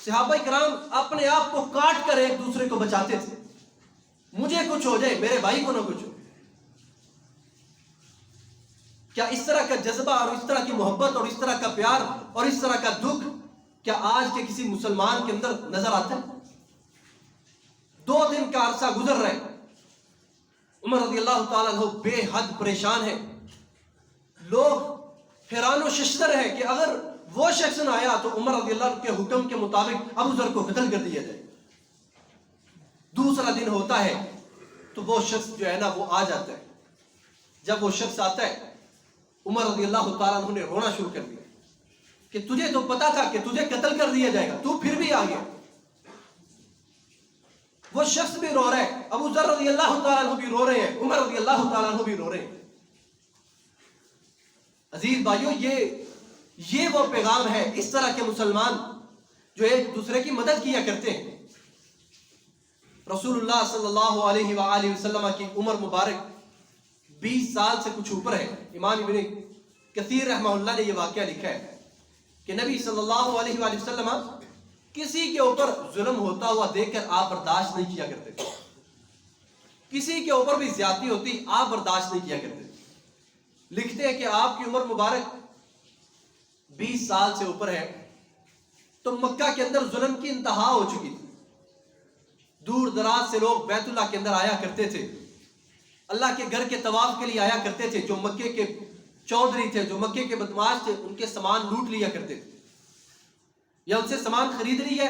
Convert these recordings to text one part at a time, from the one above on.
صحابہ کرام اپنے آپ کو کاٹ کر ایک دوسرے کو بچاتے تھے، مجھے کچھ ہو جائے میرے بھائی کو نہ کچھ ہو۔ کیا اس طرح کا جذبہ اور اس طرح کی محبت اور اس طرح کا پیار اور اس طرح کا دکھ کیا آج کے کسی مسلمان کے اندر نظر آتا ہے؟ 2 دن کا عرصہ گزر رہا ہے، عمر رضی اللہ تعالیٰ عنہ بے حد پریشان ہے، لوگ حیران و ششدر ہے کہ اگر وہ شخص نہ آیا تو عمر رضی اللہ عنہ کے حکم کے مطابق ابو ذر کو قتل کر دیا جائے۔ دوسرا دن ہوتا ہے تو وہ شخص جو ہے نا وہ آ جاتا ہے۔ جب وہ شخص آتا ہے عمر رضی اللہ تعالیٰ عنہ نے رونا شروع کر دیا کہ تجھے تو پتا تھا کہ تجھے قتل کر دیا جائے گا، تو پھر بھی آ گیا۔ وہ شخص بھی رو رہا ہے، ابو ذر رضی اللہ تعالیٰ عنہ بھی رو رہے ہیں، عمر رضی اللہ تعالیٰ عنہ بھی رو رہے ہیں۔ عزیز بھائیوں، یہ وہ پیغام ہے، اس طرح کے مسلمان جو ایک دوسرے کی مدد کیا کرتے ہیں۔ رسول اللہ صلی اللہ علیہ وآلہ وسلم کی عمر مبارک 20 سال سے کچھ اوپر ہے۔ امام ابن کثیر رحمہ اللہ نے یہ واقعہ لکھا ہے کہ نبی صلی اللہ علیہ وآلہ وسلم کسی کے اوپر ظلم ہوتا ہوا دیکھ کر آپ برداشت نہیں کیا کرتے تھے، کسی کے اوپر بھی زیادتی ہوتی آپ برداشت نہیں کیا کرتے تھے۔ لکھتے ہیں کہ آپ کی عمر مبارک 20 سال سے اوپر ہے تو مکہ کے اندر ظلم کی انتہا ہو چکی تھی۔ دور دراز سے لوگ بیت اللہ کے اندر آیا کرتے تھے، اللہ کے گھر کے طواف کے لیے آیا کرتے تھے۔ جو مکے کے چودھری تھے، جو مکے کے بدماش تھے، ان کے سامان لوٹ لیا کرتے تھے، یا ان سے سامان خرید لی ہے،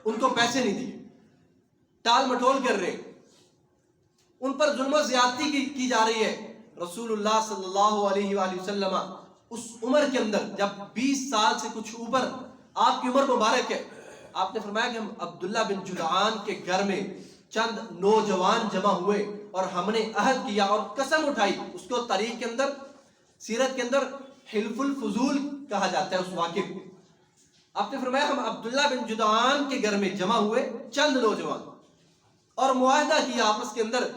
ان کو پیسے نہیں دیے، ٹال مٹول کر رہے، ان پر ظلم و زیادتی کی جا رہی ہے۔ رسول اللہ صلی اللہ علیہ وآلہ وسلم اس عمر کے اندر جب 20 سال سے کچھ اوپر آپ کی عمر مبارک ہے، آپ نے فرمایا کہ ہم عبداللہ بن جدعان کے گھر میں چند نوجوان جمع ہوئے اور ہم نے عہد کیا اور قسم اٹھائی۔ اس کو تاریخ کے اندر، سیرت کے اندر حلف الفضول کہا جاتا ہے اس واقعے کو۔ آپ نے فرمایا ہم عبداللہ بن جدعان کے گھر میں جمع ہوئے چند نوجوان اور معاہدہ کیا آپس کے اندر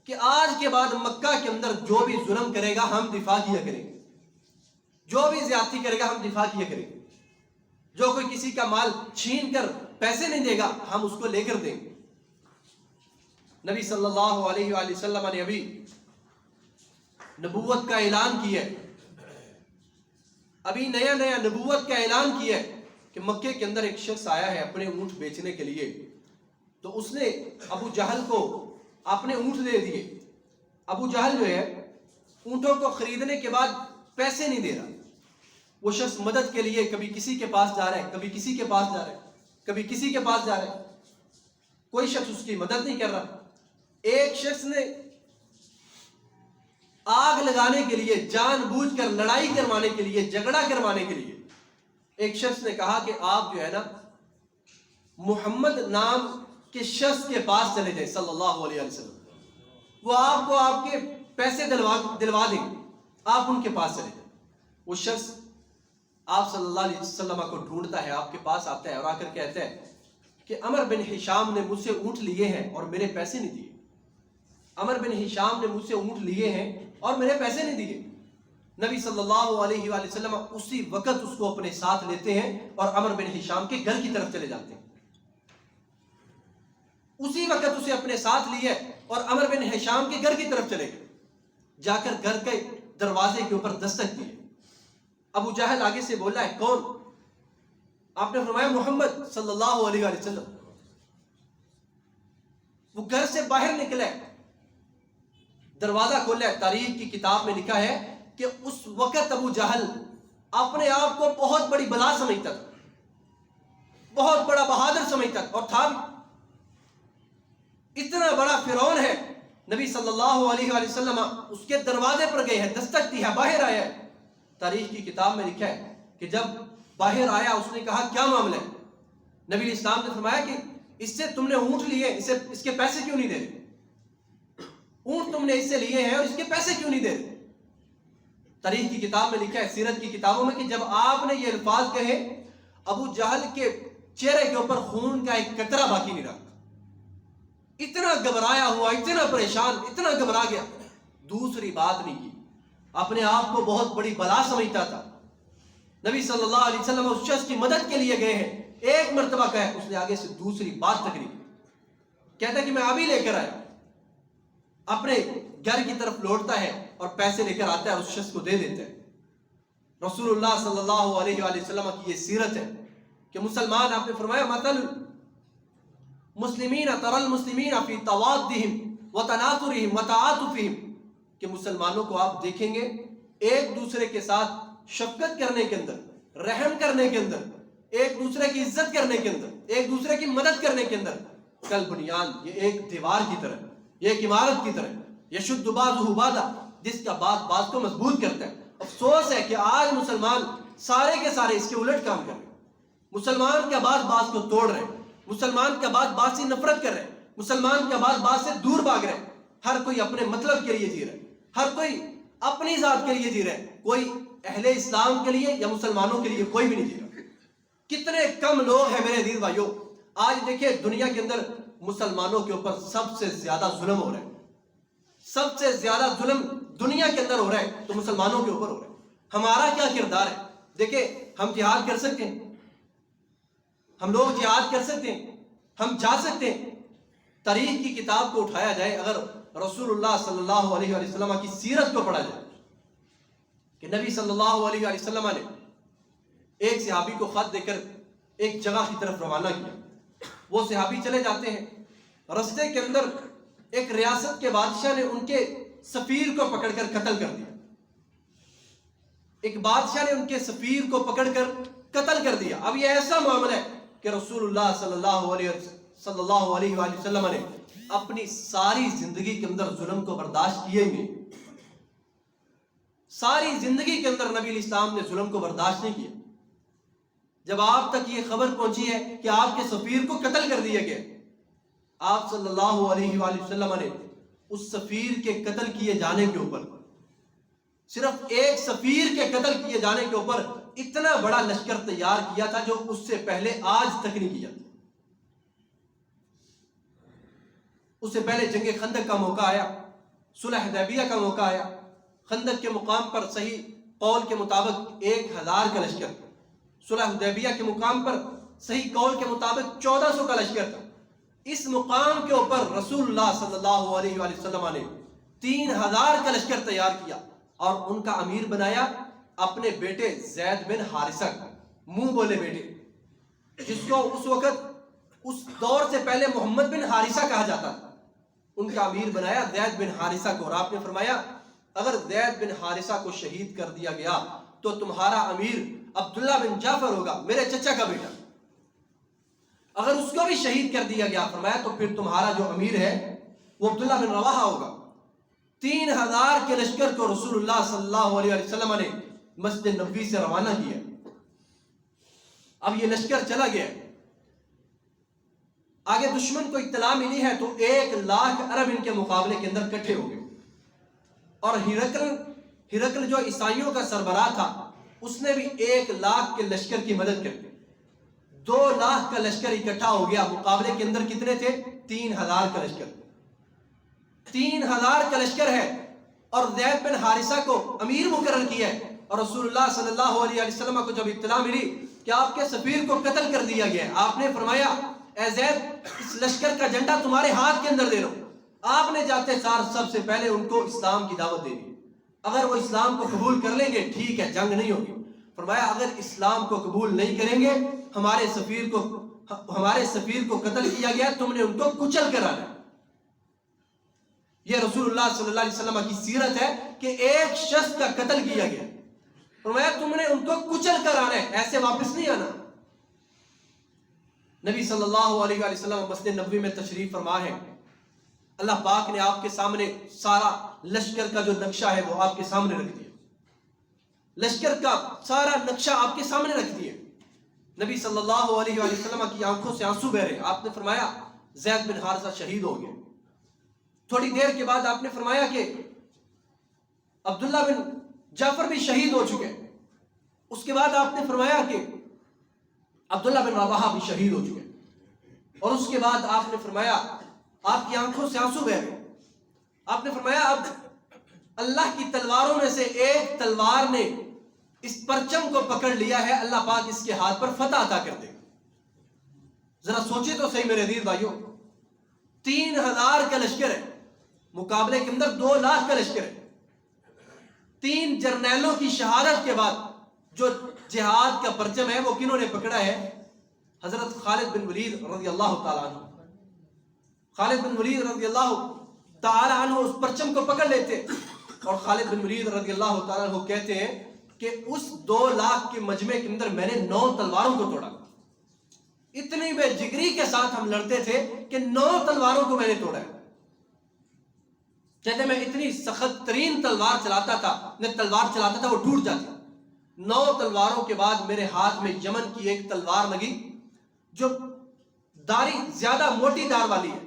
کہ آج کے بعد مکہ کے اندر جو بھی ظلم کرے گا ہم دفاع کیا کریں گے، جو بھی زیادتی کرے گا ہم دفاع کیا کریں گے، جو کوئی کسی کا مال چھین کر پیسے نہیں دے گا ہم اس کو لے کر دیں گے۔ نبی صلی اللہ علیہ وآلہ وسلم نے ابھی نبوت کا اعلان کیا ہے، ابھی نیا نبوت کا اعلان کیا ہے کہ مکے کے اندر ایک شخص آیا ہے اپنے اونٹ بیچنے کے لیے، تو اس نے ابو جہل کو اپنے اونٹ دے دیے۔ ابو جہل جو ہے اونٹوں کو خریدنے کے بعد پیسے نہیں دے رہا، وہ شخص مدد کے لیے کبھی کسی کے پاس جا رہا ہے، کبھی کسی کے پاس جا رہا ہے، کبھی کسی کے پاس جا رہا ہے، کوئی شخص اس کی مدد نہیں کر رہا۔ ایک شخص نے آگ لگانے کے لیے، جان بوجھ کر لڑائی کروانے کے لیے، جھگڑا کروانے کے لیے ایک شخص نے کہا کہ آپ جو ہے نا محمد نام کے شخص کے پاس چلے جائیں صلی اللہ علیہ وسلم، وہ آپ کو آپ کے پیسے دلوا دیں گے، آپ ان کے پاس چلے جائیں۔ وہ شخص آپ صلی اللہ علیہ وسلم کو ڈھونڈتا ہے، آپ کے پاس آتا ہے اور آ کر کہتا ہے کہ عمر بن ہشام نے مجھ سے اونٹ لیے ہیں اور میرے پیسے نہیں دیے، عمر بن ہشام نے مجھ سے اونٹ لیے ہیں اور میرے پیسے نہیں دیے۔ نبی صلی اللہ علیہ وآلہ وسلم اسی وقت اس کو اپنے ساتھ لیتے ہیں اور عمر بن ہشام کے گھر کی طرف چلے جاتے ہیں۔ اسی وقت اسے اپنے ساتھ لیے اور عمر بن ہشام کے گھر کی طرف چلے گئے، جا کر گھر کے دروازے کے اوپر دستک دیے۔ ابو جہل آگے سے بولا ہے کون؟ آپ نے فرمایا محمد صلی اللہ علیہ وآلہ وسلم۔ وہ گھر سے باہر نکلا ہے، دروازہ کھولا ہے۔ تاریخ کی کتاب میں لکھا ہے کہ اس وقت ابو جہل اپنے آپ کو بہت بڑی بلا سمجھتا تھا، بہت بڑا بہادر سمجھتا تھا، اور تھا اتنا بڑا فرعون ہے۔ نبی صلی اللہ علیہ وآلہ وسلم اس کے دروازے پر گئے ہیں، دستک دی ہے، باہر آیا ہے۔ تاریخ کی کتاب میں لکھا ہے کہ جب باہر آیا اس نے کہا کیا معاملہ ہے؟ نبی اسلام نے فرمایا کہ اس سے تم نے اونٹ لیے، اس کے پیسے کیوں نہیں دے رہے؟ اونٹ تم نے اس سے لیے ہیں اور اس کے پیسے کیوں نہیں دے رہے؟ تاریخ کی کتاب میں لکھا ہے، سیرت کی کتابوں میں، کہ جب آپ نے یہ الفاظ کہے ابو جہل کے چہرے کے اوپر خون کا ایک قطرہ باقی نہیں رہا، اتنا گھبرایا ہوا، اتنا پریشان، اتنا گھبرا گیا، دوسری بات نہیں کی، اپنے آپ کو بہت بڑی بلا سمجھتا تھا۔ نبی صلی اللہ علیہ وسلم اس شخص کی مدد کے لیے گئے ہیں، ایک مرتبہ کہا اس نے آگے سے دوسری بات تک نہیں کی۔ کہتا ہے کہ میں ابھی لے کر آیا، اپنے گھر کی طرف لوٹتا ہے اور پیسے لے کر آتا ہے اور اس شخص کو دے دیتا ہے۔ رسول اللہ صلی اللہ علیہ وآلہ وسلم کی یہ سیرت ہے کہ مسلمان، آپ نے فرمایا مثل مسلمین تر المسلمین فی توادہم وتناصرہم وتعاطفہم، کہ مسلمانوں کو آپ دیکھیں گے ایک دوسرے کے ساتھ شفقت کرنے کے اندر، رحم کرنے کے اندر، ایک دوسرے کی عزت کرنے کے اندر، ایک دوسرے کی مدد کرنے کے اندر، کل بنیان، یہ ایک دیوار کی طرح، یہ ایک عمارت کی طرح، یشد بعضہ بعضا، جس کا بعض کو مضبوط کرتا ہے۔ افسوس ہے کہ آج مسلمان سارے کے سارے اس کے الٹ کام کر رہے ہیں۔ مسلمان کا بعض کو توڑ رہے ہیں، مسلمان کا بعض سے نفرت کر رہے ہیں، مسلمان کا بعض سے دور بھاگ رہے ہیں۔ ہر کوئی اپنے مطلب کے لیے جی رہا ہے، ہر کوئی اپنی ذات کے لیے جی رہا ہے، کوئی اہل اسلام کے لیے یا مسلمانوں کے لیے کوئی بھی نہیں جی رہا۔ کتنے کم لوگ ہیں میرے عزیز بھائیوں، آج دیکھیں دنیا کے اندر مسلمانوں کے اوپر سب سے زیادہ ظلم ہو رہا ہے، سب سے زیادہ ظلم دنیا کے اندر ہو رہا ہے تو مسلمانوں کے اوپر ہو رہا ہے۔ ہمارا کیا کردار ہے؟ دیکھیں ہم جہاد کر سکتے ہیں، ہم لوگ جہاد کر سکتے ہیں، ہم جا سکتے ہیں۔ تاریخ کی کتاب کو اٹھایا جائے، اگر رسول اللہ صلی اللہ علیہ وسلم کی سیرت کو پڑھا جائے کہ نبی صلی اللہ علیہ وسلم نے ایک صحابی کو خط دے کر ایک جگہ کی طرف روانہ کیا، وہ صحابی چلے جاتے ہیں، رستے کے اندر ایک ریاست کے بادشاہ نے ان کے سفیر کو پکڑ کر قتل کر دیا، ایک بادشاہ نے ان کے سفیر کو پکڑ کر قتل کر دیا۔ اب یہ ایسا معاملہ ہے کہ رسول اللہ صلی اللہ علیہ وآلہ وسلم نے اپنی ساری زندگی کے اندر ظلم کو برداشت کیے ہی نہیں، ساری زندگی کے اندر نبی اسلام نے ظلم کو برداشت نہیں کیا۔ جب آپ تک یہ خبر پہنچی ہے کہ آپ کے سفیر کو قتل کر دیا گیا، آپ صلی اللہ علیہ وآلہ وسلم نے اس سفیر کے قتل کیے جانے کے اوپر، صرف ایک سفیر کے قتل کیے جانے کے اوپر اتنا بڑا لشکر تیار کیا تھا جو اس سے پہلے آج تک نہیں کیا تھا۔ اس سے پہلے جنگ خندق کا موقع آیا، صلح حدیبیہ کا موقع آیا، خندق کے مقام پر صحیح قول کے مطابق 1000 کا لشکر، صلح حدیبیہ کے مقام پر صحیح قول کے مطابق 1400 کا لشکر تھا۔ اس مقام کے اوپر رسول اللہ صلی اللہ علیہ وآلہ وسلم نے 3000 کا لشکر تیار کیا اور ان کا امیر بنایا اپنے بیٹے زید بن حارثہ کا، منہ بولے بیٹے، جس کو اس وقت اس دور سے پہلے محمد بن حارثہ کہا جاتا تھا، ان کا امیر بنایا زید بن حارثہ کو، اور آپ نے فرمایا اگر زید بن حارثہ کو شہید کر دیا گیا تو تمہارا امیر عبداللہ بن جعفر ہوگا، میرے چچا کا بیٹا، اگر اس کو بھی شہید کر دیا گیا فرمایا تو پھر تمہارا جو امیر ہے وہ عبداللہ بن رواحہ ہوگا۔ 3000 کے لشکر کو رسول اللہ صلی اللہ علیہ وسلم نے مسجد نبوی سے روانہ کیا۔ اب یہ لشکر چلا گیا، آگے دشمن کو اطلاع ملی ہے تو 1,00,000 عرب ان کے مقابلے کے اندر کٹھے ہو گئے، اور ہرقل جو عیسائیوں کا سربراہ تھا اس نے بھی 1,00,000 کے لشکر کی مدد کر دی، 2,00,000 کا لشکر اکٹھا ہو گیا۔ مقابلے کے اندر کتنے تھے؟ 3,000 کا لشکر، 3,000 کا لشکر ہے، اور زید بن حارثہ کو امیر مقرر کیا ہے۔ اور رسول اللہ صلی اللہ علیہ وسلم کو جب اطلاع ملی کہ آپ کے سفیر کو قتل کر دیا گیا ہے، آپ نے فرمایا اے زید اس لشکر کا جھنڈا تمہارے ہاتھ کے اندر دے رہا ہوں۔ آپ نے جاتے سار سب سے پہلے ان کو اسلام کی دعوت دے دی، اگر وہ اسلام کو قبول کر لیں گے ٹھیک ہے، جنگ نہیں ہوگی۔ فرمایا اگر اسلام کو قبول نہیں کریں گے، ہمارے سفیر کو قتل کیا گیا، تم نے ان کو کچل کر آنا۔ یہ رسول اللہ صلی اللہ علیہ وسلم کی سیرت ہے کہ ایک شخص کا قتل کیا گیا، فرمایا تم نے ان کو کچل کر آنا ہے، ایسے واپس نہیں آنا۔ نبی صلی اللہ علیہ وآلہ وسلم مسجد نبوی میں تشریف فرما ہے، اللہ پاک نے آپ کے سامنے سارا لشکر کا جو نقشہ ہے وہ آپ کے سامنے رکھ دیا، لشکر کا سارا نقشہ آپ کے سامنے رکھ دیا۔ نبی صلی اللہ علیہ وآلہ وسلم کی آنکھوں سے آنسو بہ رہے، آپ نے فرمایا زید بن حارثہ شہید ہو گئے۔ تھوڑی دیر کے بعد آپ نے فرمایا کہ عبداللہ بن جعفر بھی شہید ہو چکے۔ اس کے بعد آپ نے فرمایا کہ عبداللہ بن رواحہ بھی شہید ہو چکے، اور اس کے بعد آپ نے فرمایا آپ کی آنکھوں سے آنسو بہ رہے، آپ نے فرمایا اب اللہ کی تلواروں میں سے ایک تلوار نے اس پرچم کو پکڑ لیا ہے، اللہ پاک اس کے ہاتھ پر فتح عطا کر دے گا۔ ذرا سوچے تو صحیح میرے عزیز بھائیوں، 3000 کا لشکر ہے، مقابلے کے اندر 2 لاکھ کا لشکر ہے۔ 3 جرنیلوں کی شہادت کے بعد جو جہاد کا پرچم ہے وہ کنہوں نے پکڑا ہے؟ حضرت خالد بن ولید رضی اللہ تعالیٰ عنہ۔ خالد بن ولید رضی اللہ تعالیٰ عنہ اس پرچم کو پکڑ لیتے، اور خالد بن ولید رضی اللہ تعالیٰ عنہ کہتے ہیں کہ اس 2 لاکھ کے مجمع کے اندر میں نے 9 تلواروں کو توڑا۔ اتنی بے جگری کے ساتھ ہم لڑتے تھے کہ 9 تلواروں کو میں نے توڑا ہے۔ کہتے میں اتنی سخت ترین تلوار چلاتا تھا، میں تلوار چلاتا تھا وہ ٹوٹ جاتی۔ 9 تلواروں کے بعد میرے ہاتھ میں یمن کی ایک تلوار لگی جو داری زیادہ موٹی دار والی ہے،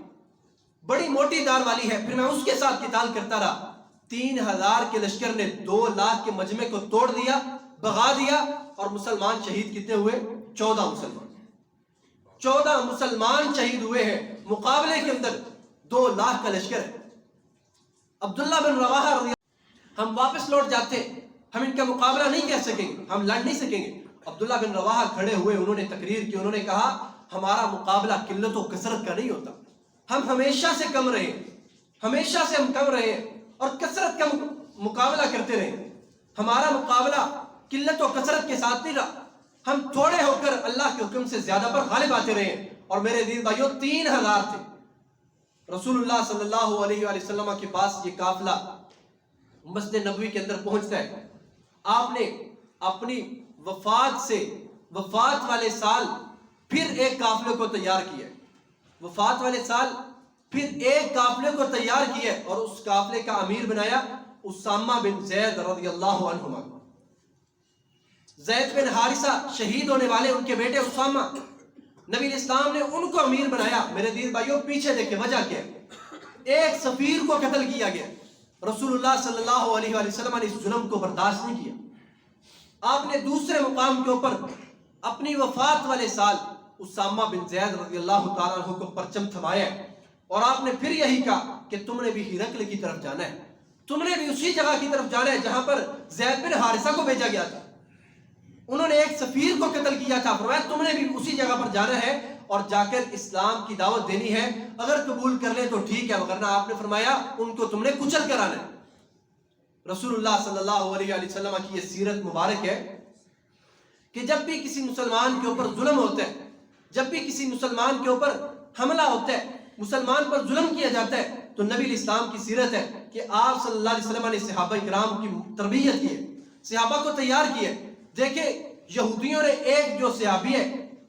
بڑی موٹی دار والی ہے۔ پھر میں اس کے ساتھ قتال کرتا رہا۔ 3000 کے لشکر نے 2 لاکھ کے مجمع کو توڑ دیا، بغا دیا، اور مسلمان شہید کتنے ہوئے؟ 14 مسلمان۔ 14 مسلمان شہید ہوئے ہیں مقابلے کے اندر 2 لاکھ کا لشکر ہے۔ عبداللہ بن رواحہ رضی اللہ، ہم واپس لوٹ جاتے، ہم ان کا مقابلہ نہیں کر سکیں گے، ہم لڑ نہیں سکیں گے۔ عبداللہ بن رواحہ کھڑے ہوئے، انہوں نے تقریر کی، انہوں نے کہا ہمارا مقابلہ قلت و کثرت کا نہیں ہوتا، ہم ہمیشہ سے کم رہے، ہمیشہ سے ہم کم رہے اور کثرت کا مقابلہ کرتے رہے۔ ہمارا مقابلہ قلت و کثرت کے ساتھ نہیں رہا، ہم تھوڑے ہو کر اللہ کے حکم سے زیادہ پر غالب آتے رہے۔ اور میرے عزیز بھائیوں 3000 تھے۔ رسول اللہ صلی اللہ علیہ وآلہ وسلم کے پاس یہ قافلہ مسجد نبوی کے اندر پہنچتا ہے۔ آپ نے اپنی وفات والے سال پھر ایک قافلے کو تیار کیا، وفات والے سال پھر ایک قافلے کو تیار کیا اور اس قافلے کا امیر بنایا اسامہ بن زید رضی اللہ عنہما۔ زید بن حارثہ شہید ہونے والے ان کے بیٹے اسامہ، نبی اسلام نے ان کو امیر بنایا۔ میرے دین بھائیوں پیچھے دیکھیں وجہ کیا ہے؟ ایک سفیر کو قتل کیا گیا۔ رسول اللہ صلی اللہ علیہ وآلہ وسلم نے اس ظلم کو برداشت نہیں کیا۔ آپ نے دوسرے مقام کے اوپر اپنی وفات والے سال اسامہ بن زید رضی اللہ تعالیٰ عنہ کو پرچم تھمایا، اور آپ نے پھر یہی کہا کہ تم نے بھی ہرقل کی طرف جانا ہے، تم نے بھی اسی جگہ کی طرف جانا ہے جہاں پر زید بن حارثہ کو بھیجا گیا تھا۔ انہوں نے ایک سفیر کو قتل کیا تھا، فرمایا تم نے بھی اسی جگہ پر جانا ہے اور جا کر اسلام کی دعوت دینی ہے، اگر قبول کر لیں تو ٹھیک ہے، ورنہ آپ نے فرمایا ان کو تم نے کچل کر آنا ہے۔ رسول اللہ صلی اللہ علیہ وسلم کی یہ سیرت مبارک ہے کہ جب بھی کسی مسلمان کے اوپر ظلم ہوتا ہے، جب بھی کسی مسلمان کے اوپر حملہ ہوتا ہے، مسلمان پر ظلم کیا جاتا ہے، تو نبی اسلام کی سیرت ہے کہ آپ صلی اللہ علیہ وسلم نے صحابہ کرام کی تربیت کی ہے، صحابہ کو تیار کی ہے۔ دیکھیں یہودیوں نے ایک جو صحابی ہے،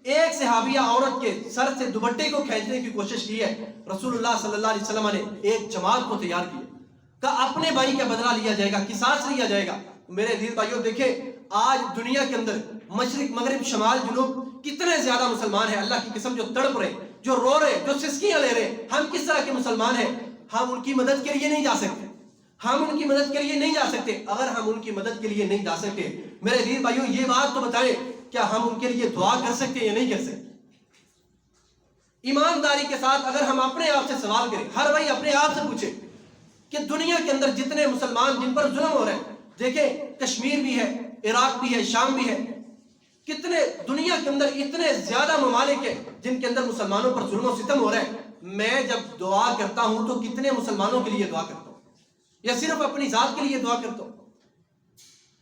ایک صحابیہ عورت کے سر سے دوپٹے کو کھینچنے کی کوشش کی ہے، رسول اللہ صلی اللہ علیہ وسلم نے ایک جماعت کو تیار کیا کہ اپنے بھائی کا بدلہ لیا جائے گا، قصاص لیا جائے گا۔ میرے عزیز بھائیوں دیکھیں آج دنیا کے اندر مشرق مغرب شمال جنوب کتنے زیادہ مسلمان ہیں، اللہ کی قسم، جو تڑپ رہے، جو رو رہے، جو سسکیاں لے رہے۔ ہم کس طرح کے مسلمان ہیں؟ ہم ان کی مدد کے لیے نہیں جا سکتے، ہم ان کی مدد کے لیے نہیں جا سکتے۔ اگر ہم ان کی مدد کے لیے نہیں جا سکتے، میرے عزیز بھائیوں یہ بات تو بتائیں کیا ہم ان کے لیے دعا کر سکتے ہیں یا نہیں کر سکتے؟ ایمانداری کے ساتھ اگر ہم اپنے آپ سے سوال کریں، ہر بھائی اپنے آپ سے پوچھے کہ دنیا کے اندر جتنے مسلمان جن پر ظلم ہو رہے ہیں، دیکھیں کشمیر بھی ہے، عراق بھی ہے، شام بھی ہے، کتنے دنیا کے اندر اتنے زیادہ ممالک ہیں جن کے اندر مسلمانوں پر ظلم و ستم ہو رہا ہے۔ میں جب دعا کرتا ہوں تو کتنے مسلمانوں کے لیے دعا کرتا ہوں یا صرف اپنی ذات کے لیے دعا کرتا ہوں؟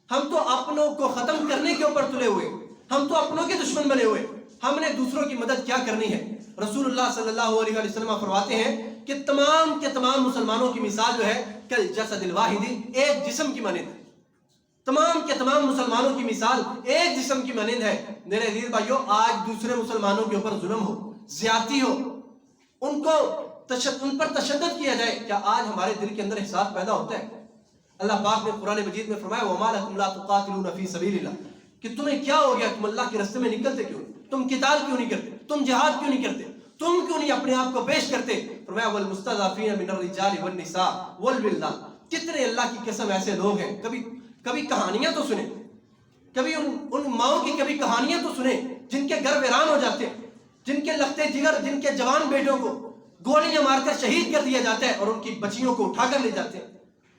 ہم تو اپنوں کو ختم کرنے کے اوپر تلے ہوئے، ہم تو اپنوں کے دشمن بنے ہوئے، ہم نے دوسروں کی مدد کیا کرنی ہے؟ رسول اللہ صلی اللہ علیہ وسلم فرماتے ہیں کہ تمام کے تمام مسلمانوں کی مثال جو ہے کل جسد الواحد، ایک جسم کی مانند ہے۔ تمام کے تمام مسلمانوں کی مثال ایک جسم کی مانند ہے۔ میرے عزیز بھائیوں آج دوسرے مسلمانوں کے اوپر ظلم ہو، زیادتی ہو، ان پر تشدد کیا جائے، کیا آج ہمارے دل کے اندر احساس پیدا ہوتا ہے؟ اللہ پاک نے قرآن مجید میں فرمایا وَمَا لَكُمْ لَا تُقَاتِلُونَ فِي سَبِيلِ اللَّهِ، کہ تمہیں کیا ہو گیا، تم اللہ کے راستے میں نکلتے کیوں نہیں؟ تم قتال کیوں نہیں کرتے؟ تم جہاد کیوں نہیں کرتے؟ تم کیوں نہیں اپنے آپ کو پیش کرتے؟ فرمایا وَالْمُسْتَضْعَفِينَ مِنَ الرِّجَالِ وَالنِّسَاءِ وَالْوِلْدَانِ، کتنے اللہ کی قسم ایسے لوگ ہیں، کبھی کہانیاں تو سنیں، کبھی ان ماؤں کی کبھی کہانیاں تو سنیں جن کے گھر ویران ہو جاتے ہیں، جن کے لختے جگر، جن کے جوان بیٹوں کو گولیاں مار کر شہید کر دیا جاتا ہے اور ان کی بچیوں کو اٹھا کر لے جاتے ہیں۔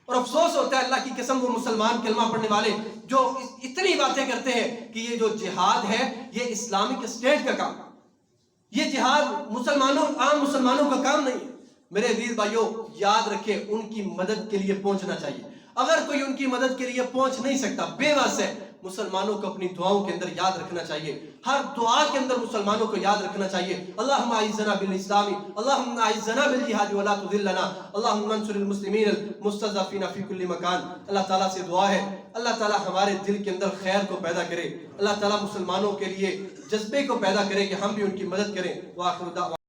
اور افسوس ہوتا ہے اللہ کی قسم وہ مسلمان کلمہ پڑھنے والے جو اتنی باتیں کرتے ہیں کہ یہ جو جہاد ہے یہ اسلامک اسٹیٹ کا کام، یہ جہاد عام مسلمانوں کا کام نہیں ہے۔ میرے عزیز بھائیوں، یاد رکھیں ان کی مدد کے لیے پہنچنا چاہیے۔ اگر کوئی ان کی مدد کے لیے پہنچ نہیں سکتا، بے بس ہے، مسلمانوں کو اپنی دعاؤں کے اندر یاد رکھنا چاہیے۔ ہر دعا کے اندر مسلمانوں کو یاد رکھنا چاہیے، اللہم اعزنا بالاسلام، اللہم اعزنا بالجہاد ولا تذلنا، اللہم انصر المسلمین المستضعفین فی کل مکان۔ اللہ تعالیٰ سے دعا ہے اللہ تعالیٰ ہمارے دل کے اندر خیر کو پیدا کرے، اللہ تعالیٰ مسلمانوں کے لیے جذبے کو پیدا کرے کہ ہم بھی ان کی مدد کریں۔ وآخر دعوانا